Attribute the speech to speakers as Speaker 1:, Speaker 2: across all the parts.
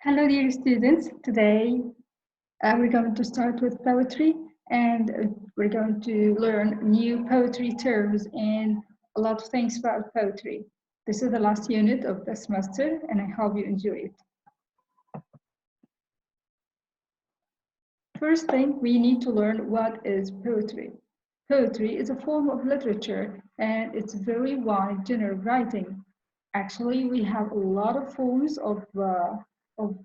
Speaker 1: Hello, dear students. Today we're going to start with poetry and we're going to learn new poetry terms and a lot of things about poetry. This is the last unit of the semester and I hope you enjoy it. First thing, we need to learn what is poetry. Poetry is a form of literature and it's very wide genre of writing. Actually, we have a lot of of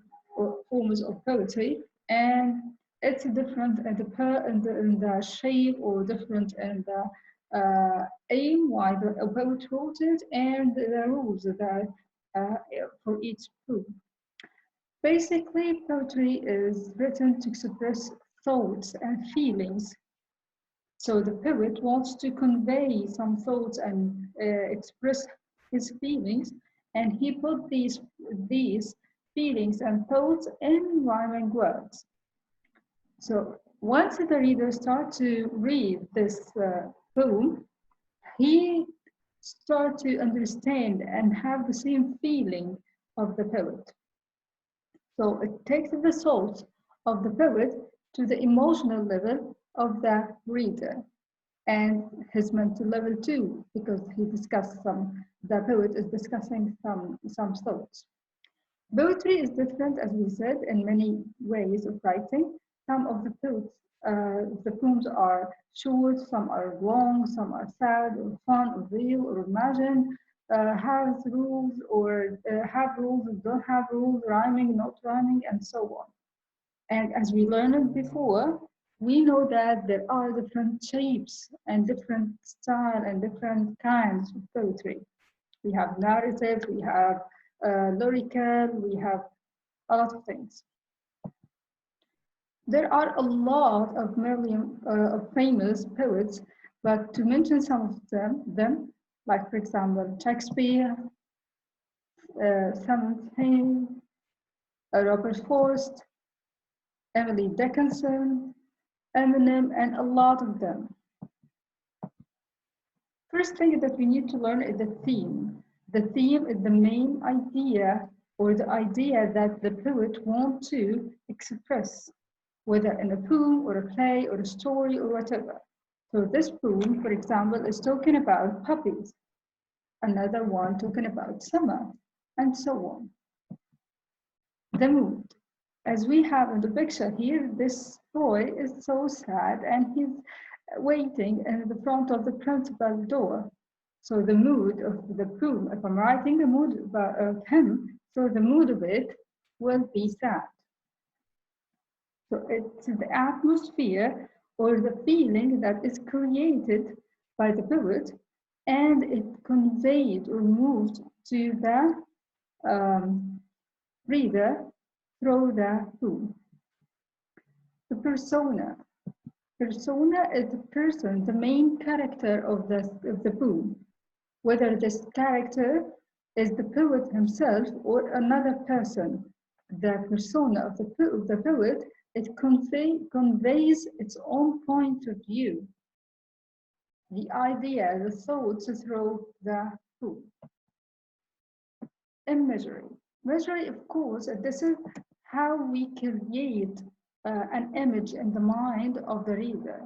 Speaker 1: forms of poetry, and it's different in the shape or different in the aim why the poet wrote it and the rules that uh, for each poem. Basically, poetry is written to express thoughts and feelings. So the poet wants to convey some thoughts and express his feelings, and he put these feelings and thoughts in rhyming words. So once the reader starts to read this poem, he starts to understand and have the same feeling of the poet. So it takes the soul of the poet to the emotional level of the reader and his mental level too, because the poet is discussing some thoughts. Poetry is different, as we said, in many ways of writing. Some of the poems are short, some are long, some are sad or fun or real or imagined, have rules or have rules or don't have rules, rhyming, not rhyming, and so on. And as we learned before, we know that there are different shapes and different style and different kinds of poetry. We have narrative, we have lyrical, we have a lot of things. There are a lot of of famous poets, but to mention some of them like for example Shakespeare, Samuel Robert Frost, Emily Dickinson, Eminem, and a lot of them. First thing that we need to learn is the theme. The theme is the main idea or the idea that the poet wants to express, whether in a poem or a play or a story or whatever. So this poem, for example, is talking about puppies, another one talking about summer, and so on. The mood. As we have in the picture here, this boy is so sad and he's waiting in the front of the principal door. So the mood of the poem, if I'm writing the mood of him, so the mood of it will be sad. So it's the atmosphere or the feeling that is created by the poet and it conveyed or moved to the reader through the poem. The persona. Persona is the person, the main character of the poem. Whether this character is the poet himself or another person, the persona of the poet, it conveys its own point of view, the idea, the thoughts through the poem. Imagery. Imagery, of course, this is how we create an image in the mind of the reader.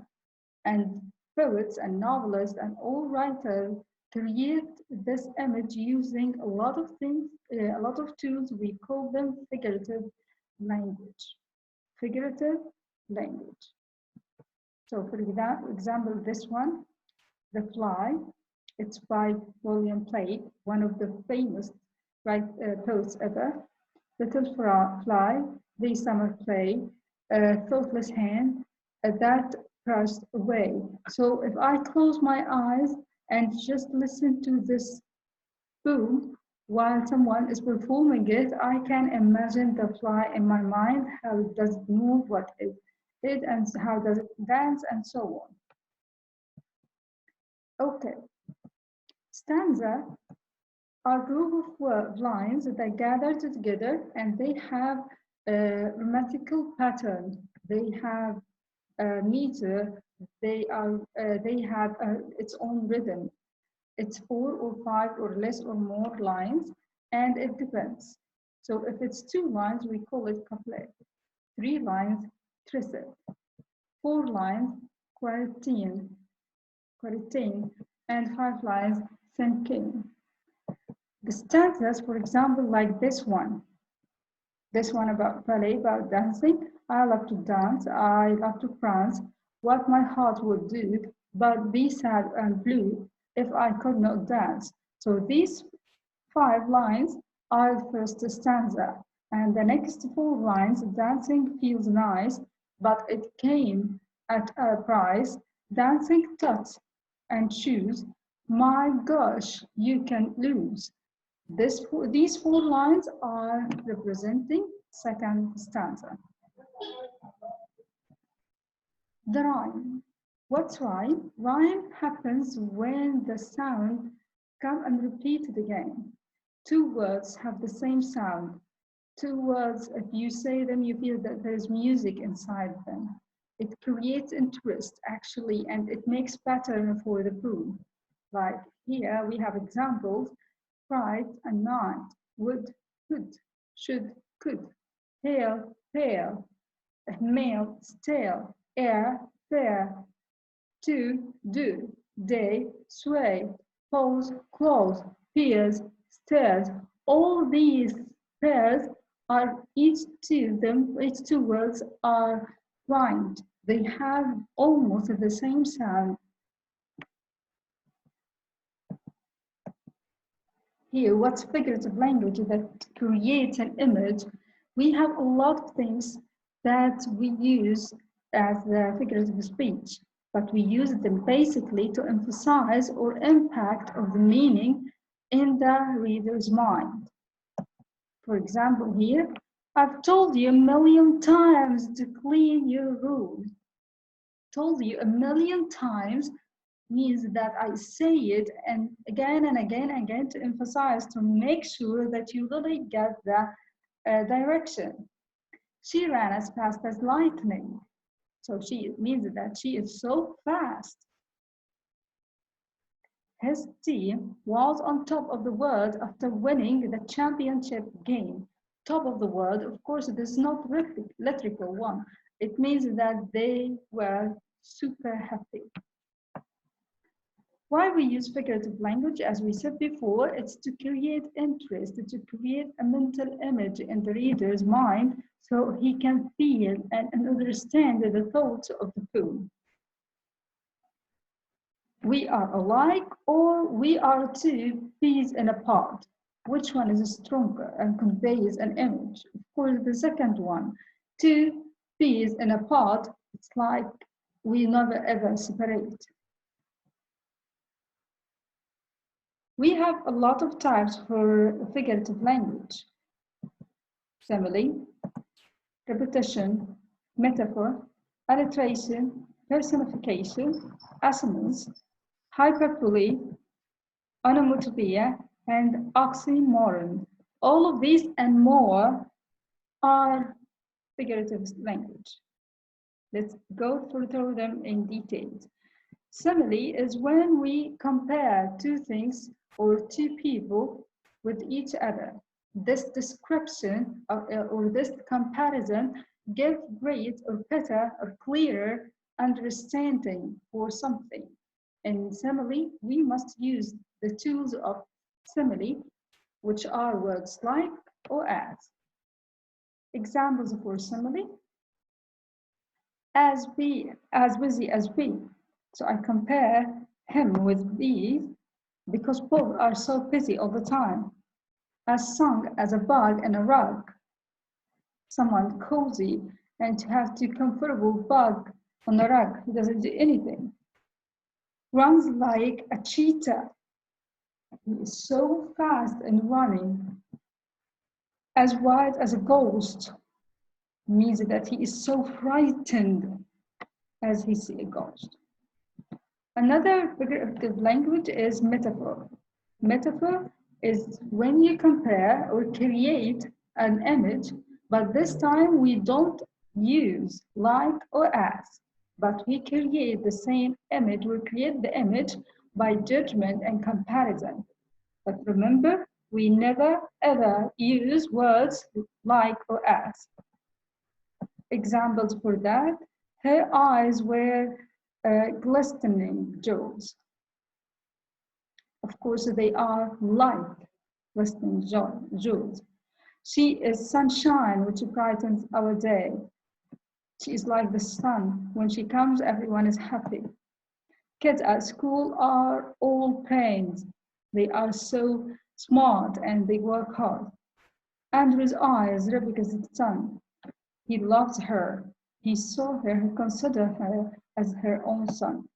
Speaker 1: And poets and novelists and all writers create this image using a lot of things, a lot of tools. We call them figurative language. Figurative language. So for example, this one, The Fly, it's by William Blake, one of the famous poets ever. Little fly, the summer play, thoughtless hand, that passed away. So if I close my eyes and just listen to this poem while someone is performing it, I can imagine the fly in my mind, how it does it move, what is it, and how does it dance, and so on. Okay, stanza are a group of lines that gather together and they have a grammatical pattern. They have a meter. They have its own rhythm. It's 4 or 5 or less or more lines, and it depends. So if it's 2 lines, we call it couplet. 3 lines, trisset. 4 lines, quartine, and 5 lines, cinquain. The stanzas, for example, like this one about ballet, about dancing. I love to dance, I love to prance, what my heart would do, but be sad and blue if I could not dance. So these 5 lines are the first stanza, and the next 4 lines, dancing feels nice, but it came at a price. Dancing touch and choose, my gosh, you can lose. These 4 lines are representing second stanza. The rhyme. What's rhyme? Rhyme happens when the sound come and repeat it again. 2 words have the same sound. 2 words, if you say them, you feel that there's music inside them. It creates interest, actually, and it makes pattern for the poem. Like here, we have examples: bright and night, would, could, should, could, pale, pale, male, stale, air, fair, to, do, day, sway, pose, close, peers, stairs. All these pairs are each 2 words are rhymed. They have almost the same sound. Here, what's figurative language that creates an image? We have a lot of things that we use as figurative speech, but we use them basically to emphasize or impact of the meaning in the reader's mind. For example, here, I've told you a million times to clean your room. Told you a million times means that I say it and again and again and again to emphasize, to make sure that you really get the direction. She ran as fast as lightning. So it means that she is so fast. His team was on top of the world after winning the championship game. Top of the world, of course, it is not literal one. It means that they were super happy. Why we use figurative language, as we said before, it's to create interest, to create a mental image in the reader's mind so he can feel and understand the thoughts of the poem. We are alike, or we are 2 peas in a pod. Which one is stronger and conveys an image? Of course, the second one. 2 peas in a pod, it's like we never ever separate. We have a lot of types for figurative language: simile, repetition, metaphor, alliteration, personification, assonance, hyperbole, onomatopoeia, and oxymoron. All of these and more are figurative language. Let's go through them in detail. Simile is when we compare 2 things or 2 people with each other. This description or this comparison gives great or better or clearer understanding for something. In simile, we must use the tools of simile, which are words like or as. Examples for simile: as busy as bee. So I compare him with bees because both are so busy all the time. As sung as a bug in a rug. Someone cozy and to have to comfortable bug on the rug who doesn't do anything. Runs like a cheetah. He is so fast and running. As white as a ghost means that he is so frightened as he sees a ghost. Another figurative language is metaphor. Metaphor is when you compare or create an image, but this time we don't use like or as, but we create the same image, we create the image by judgment and comparison. But remember, We never ever use words like or as. Examples for that: her eyes were glistening jewels. Of course, they are like glistening jewels. She is sunshine, which brightens our day. She is like the sun. When she comes, everyone is happy. Kids at school are all brains. They are so smart and they work hard. Andrew's eyes Rebecca's son. He loves her. He saw her, he considered her as her own son.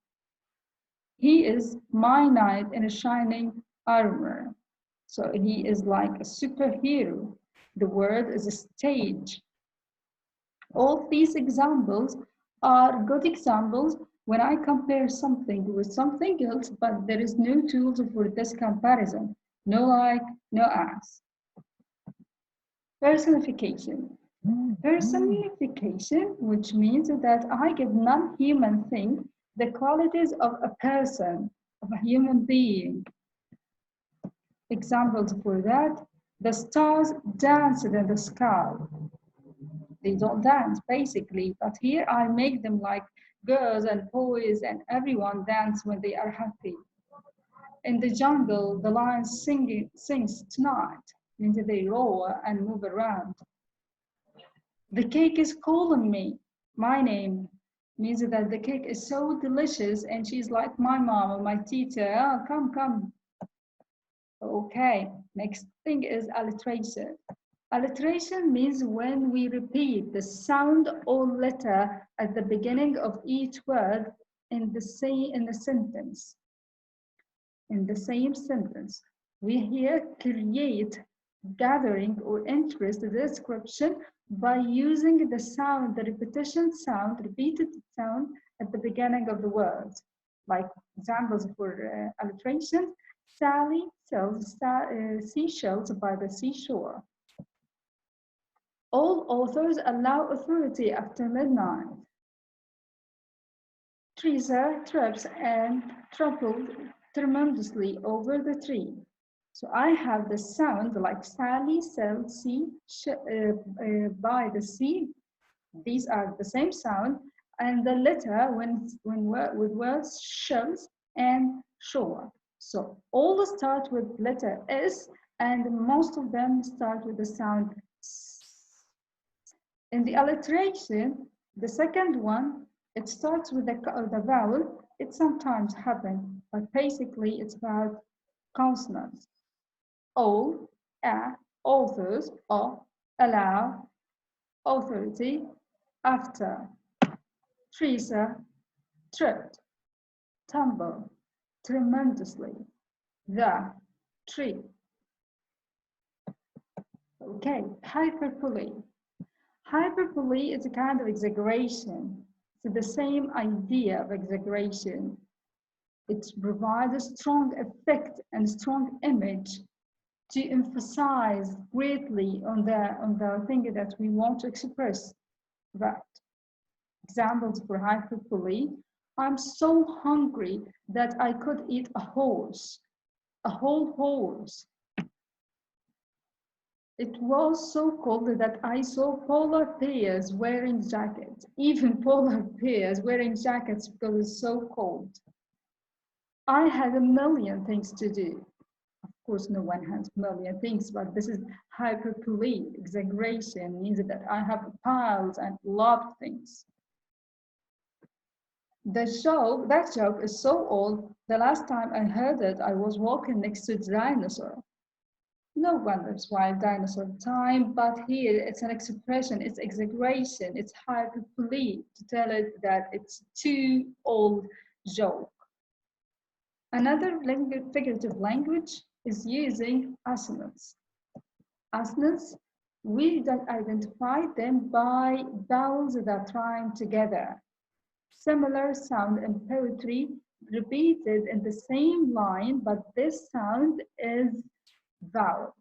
Speaker 1: He is my knight in a shining armor. So he is like a superhero. The world is a stage. All these examples are good examples when I compare something with something else, but there is no tools for this comparison. No like, no as. Personification. Personification, which means that I give non-human thing the qualities of a person, of a human being. Examples for that: the stars danced in the sky. They don't dance basically, but here I make them like girls and boys and everyone dance when they are happy. In the jungle, the lion sings tonight, means they roar and move around. The cake is calling me. My name means that the cake is so delicious and she's like my mom or my teacher. Oh, come, come. Okay, next thing is alliteration. Alliteration means when we repeat the sound or letter at the beginning of each word in the sentence. In the same sentence, we here create gathering or interest description by using the sound, the repetition sound, repeated sound at the beginning of the word. Like examples for alliteration: Sally sells seashells by the seashore. All authors allow authority after midnight. Teresa trips and trampled tremendously over the tree. So I have the sound like Sally sells by the sea. These are the same sound, and the letter with words shells and shore. So all start with letter S, and most of them start with the sound S. In the alliteration, the second one, it starts with the vowel. It sometimes happens, but basically it's about consonants. All, authors, or, allow, authority, after. Teresa tripped, tumbled, tremendously, the tree. Okay, hyperbole. Hyperbole is a kind of exaggeration. It's the same idea of exaggeration. It provides a strong effect and strong image to emphasize greatly on the thing that we want to express. That examples for hyperbole: I'm so hungry that I could eat a horse, a whole horse. It was so cold that I saw polar bears wearing jackets, even polar bears wearing jackets because it's so cold. I had a million things to do. Of course, no one has a million things, but this is hyperbole, exaggeration, means that I have piles and a lot of things. That joke is so old, the last time I heard it, I was walking next to a dinosaur. No one lives wild dinosaur time, but here it's an expression, it's exaggeration, it's hyperbole to tell it that it's too old joke. Another figurative language is using assonance. Assonance, we identify them by vowels that rhyme together. Similar sound in poetry repeated in the same line, but this sound is vowel.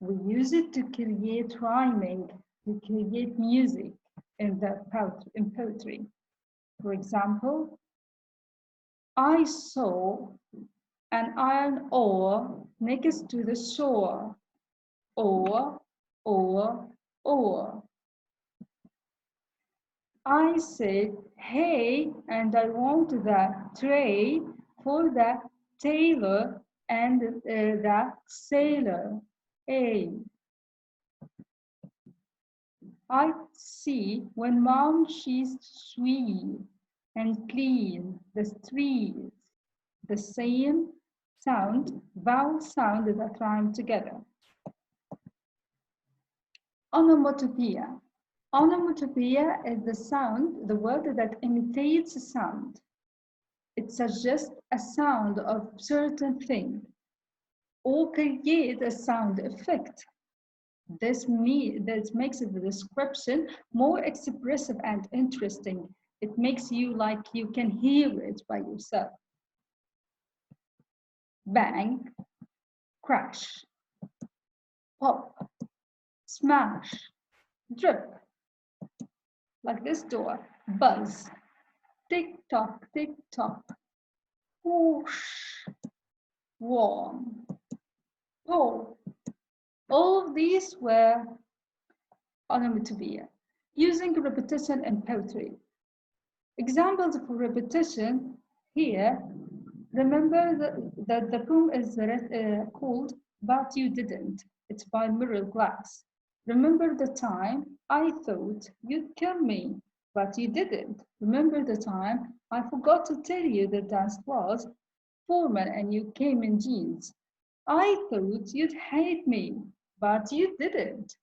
Speaker 1: We use it to create rhyming, to create music in poetry. For example, I saw An iron ore next to the shore. Ore, ore, ore. I said, hey, and I want the tray for the tailor and the sailor. Hey, I see when mom she's sweet and clean the streets, the same sound, vowel sound that rhyme together. Onomatopoeia. Onomatopoeia is the sound, the word that imitates a sound. It suggests a sound of certain thing or create a sound effect. This makes the description more expressive and interesting. It makes you like you can hear it by yourself. Bang, crash, pop, smash, drip, like this door, buzz, tick tock, whoosh, warm, pull. All of these were onomatopoeia, using repetition in poetry. Examples for repetition here. Remember that the poem is called But You Didn't. It's by Mirror Glass. Remember the time I thought you'd kill me, but you didn't. Remember the time I forgot to tell you the dance was formal and you came in jeans. I thought you'd hate me, but you didn't.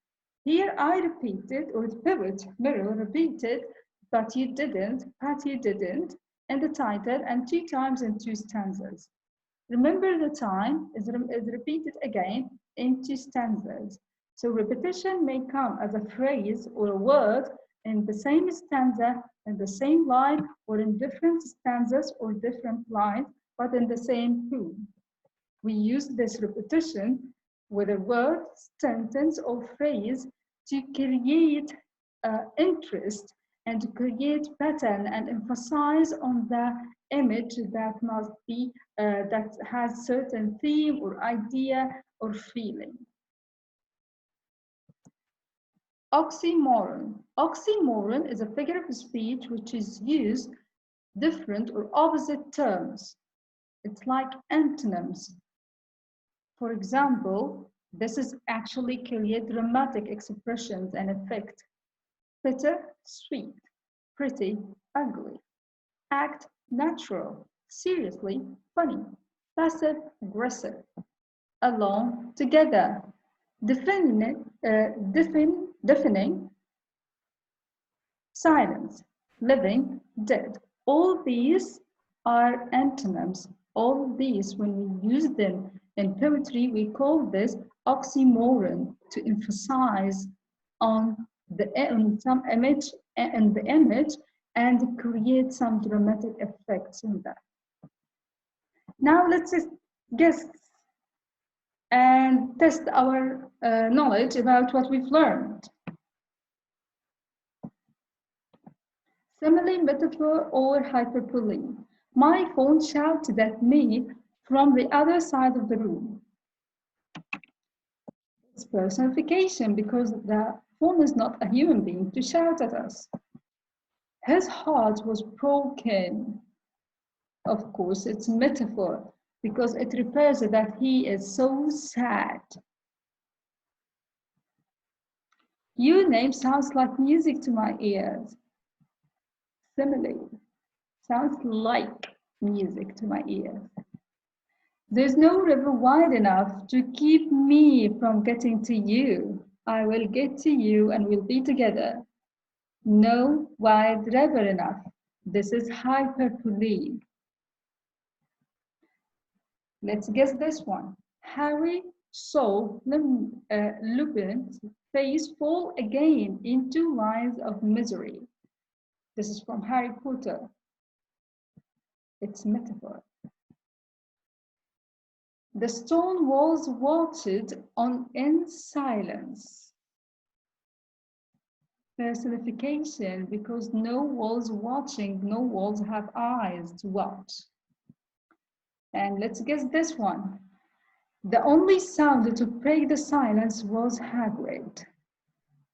Speaker 1: Here I repeated, or the poet Mirror repeated, but you didn't, in the title and 2 times in 2 stanzas. Remember the time is repeated again in 2 stanzas. So repetition may come as a phrase or a word in the same stanza, in the same line, or in different stanzas or different lines, but in the same poem. We use this repetition with a word, sentence, or phrase to create interest and to create pattern and emphasize on the image that must be that has certain theme or idea or feeling. Oxymoron. Oxymoron is a figure of speech which is used different or opposite terms. It's like antonyms. For example, this is actually create dramatic expressions and effect. Bitter, sweet, pretty, ugly. Act, natural, seriously, funny. Passive, aggressive. Alone, together. Deafening, silence, living, dead. All these are antonyms. All these, when we use them in poetry, we call this oxymoron to emphasize on some image and the image and create some dramatic effects in that. Now let's just guess and test our knowledge about what we've learned. Simile, metaphor, or hyperbole. My phone shouted at me from the other side of the room. It's personification because the phone is not a human being to shout at us. His heart was broken. Of course, it's metaphor because it refers that he is so sad. Your name sounds like music to my ears. Simile sounds like music to my ears. There's no river wide enough to keep me from getting to you. I will get to you and we'll be together. No wide river enough. This is hyperbole. Let's guess this one. Harry saw Lupin's face fall again into lines of misery. This is from Harry Potter. It's metaphor. The stone walls watched on in silence. Personification, because no walls watching, no walls have eyes to watch. And let's guess this one. The only sound to break the silence was Hagrid,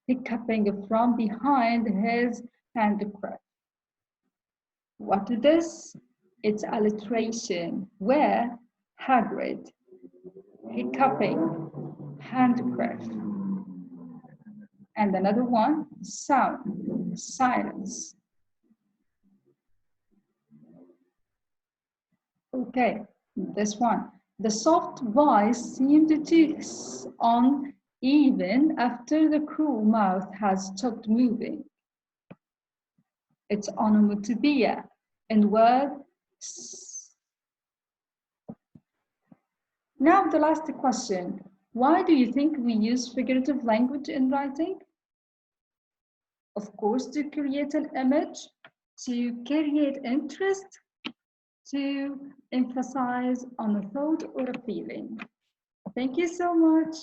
Speaker 1: hiccuping from behind his handkerchief. What is this? It's alliteration, where Hagrid, hiccuping, handkerchief. And another one, sound, silence. Okay, this one. The soft voice seemed to hiss on even after the cruel mouth has stopped moving. It's onomatopoeia in word. Now the last question. Why do you think we use figurative language in writing? Of course, to create an image, to create interest, to emphasize on a thought or a feeling. Thank you so much.